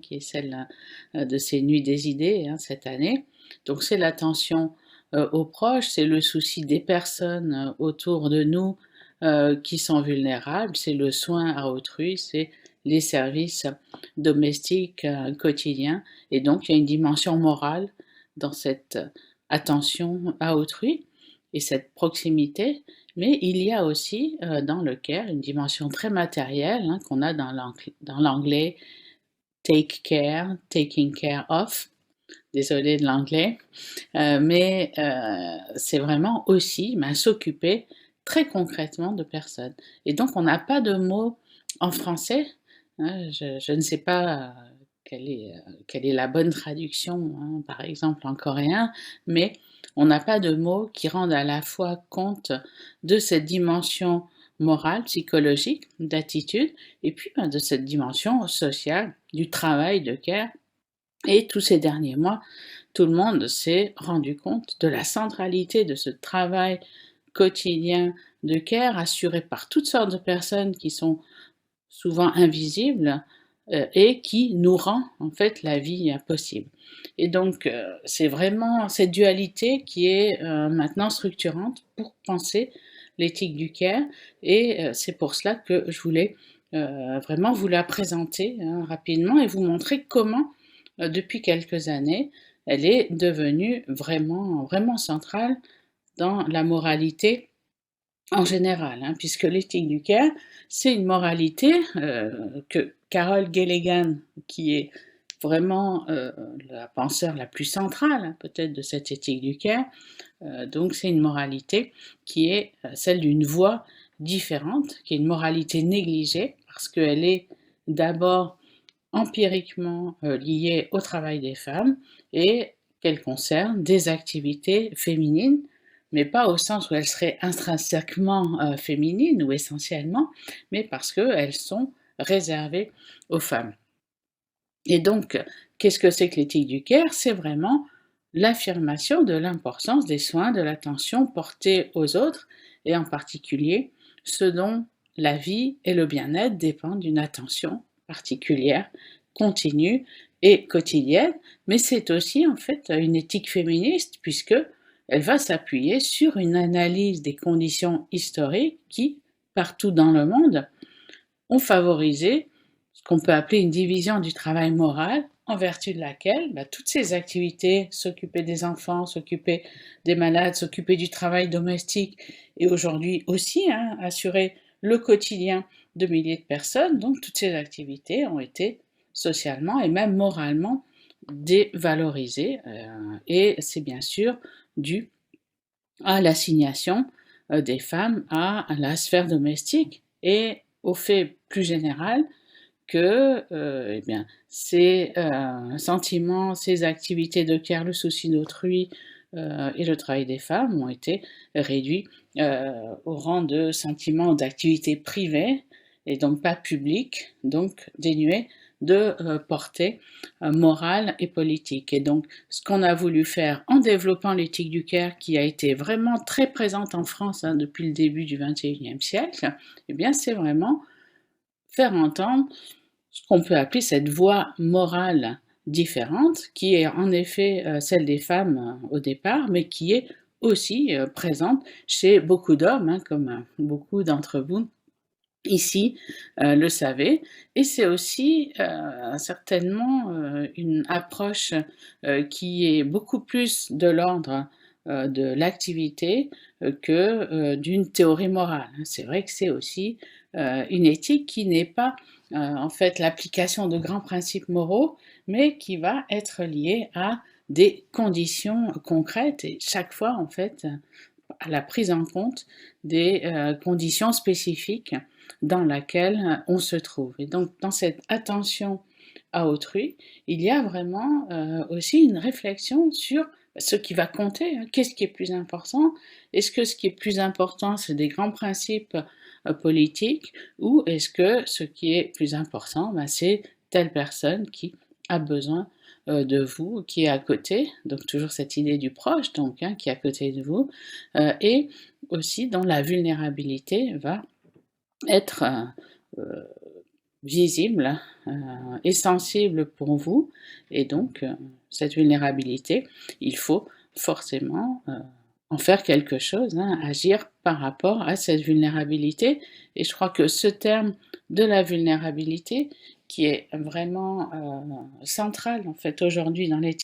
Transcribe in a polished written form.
qui est celle de ces Nuits des idées cette année. Donc c'est l'attention aux proches, c'est le souci des personnes autour de nous qui sont vulnérables, c'est le soin à autrui, c'est les services domestiques quotidiens. Et donc il y a une dimension morale dans cette attention à autrui et cette proximité, mais il y a aussi dans le care une dimension très matérielle qu'on a dans l'anglais take care, taking care of, désolée de l'anglais, mais c'est vraiment aussi s'occuper très concrètement de personnes. Et donc on n'a pas de mot en français, je ne sais pas quelle est la bonne traduction, par exemple en coréen, mais on n'a pas de mots qui rendent à la fois compte de cette dimension morale, psychologique, d'attitude, et puis de cette dimension sociale, du travail de care. Et tous ces derniers mois, tout le monde s'est rendu compte de la centralité de ce travail quotidien de care assuré par toutes sortes de personnes qui sont souvent invisibles et qui nous rend en fait la vie possible. Et donc c'est vraiment cette dualité qui est maintenant structurante pour penser l'éthique du care et c'est pour cela que je voulais vraiment vous la présenter rapidement et vous montrer comment depuis quelques années elle est devenue vraiment, vraiment centrale dans la moralité en général, puisque l'éthique du care, c'est une moralité que Carol Gilligan, qui est vraiment la penseur la plus centrale peut-être de cette éthique du care, donc c'est une moralité qui est celle d'une voie différente, qui est une moralité négligée, parce qu'elle est d'abord empiriquement liée au travail des femmes et qu'elle concerne des activités féminines, mais pas au sens où elles seraient intrinsèquement féminines ou essentiellement, mais parce qu'elles sont réservées aux femmes. Et donc, qu'est-ce que c'est que l'éthique du care? C'est vraiment l'affirmation de l'importance des soins, de l'attention portée aux autres, et en particulier ce dont la vie et le bien-être dépendent d'une attention particulière, continue et quotidienne, mais c'est aussi en fait une éthique féministe puisque elle va s'appuyer sur une analyse des conditions historiques qui, partout dans le monde, ont favorisé ce qu'on peut appeler une division du travail moral, en vertu de laquelle toutes ces activités, s'occuper des enfants, s'occuper des malades, s'occuper du travail domestique et aujourd'hui aussi assurer le quotidien de milliers de personnes, donc toutes ces activités ont été socialement et même moralement dévalorisées et c'est bien sûr dû à l'assignation des femmes à la sphère domestique et au fait plus général que ces sentiments, ces activités de care, le souci d'autrui et le travail des femmes ont été réduits au rang de sentiments d'activités privées et donc pas publiques, donc dénués de portée morale et politique. Et donc, ce qu'on a voulu faire en développant l'éthique du care, qui a été vraiment très présente en France depuis le début du XXIe siècle, eh bien, c'est vraiment faire entendre ce qu'on peut appeler cette voix morale différente, qui est en effet celle des femmes au départ, mais qui est aussi présente chez beaucoup d'hommes, comme beaucoup d'entre vous ici le savez. Et c'est aussi certainement une approche qui est beaucoup plus de l'ordre de l'activité que d'une théorie morale. C'est vrai que c'est aussi une éthique qui n'est pas en fait l'application de grands principes moraux, mais qui va être liée à des conditions concrètes et chaque fois en fait à la prise en compte des conditions spécifiques dans laquelle on se trouve. Et donc dans cette attention à autrui, il y a vraiment aussi une réflexion sur ce qui va compter, qu'est-ce qui est plus important? Est-ce que ce qui est plus important, c'est des grands principes politiques ou est-ce que ce qui est plus important, c'est telle personne qui a besoin de vous, qui est à côté, donc toujours cette idée du proche, donc qui est à côté de vous, et aussi dont la vulnérabilité va être visible, heu et sensible pour vous et donc cette vulnérabilité, il faut forcément, en faire quelque chose, hein, agir par rapport à cette vulnérabilité et je crois que ce terme de la vulnérabilité qui est vraiment, central en fait aujourd'hui dans les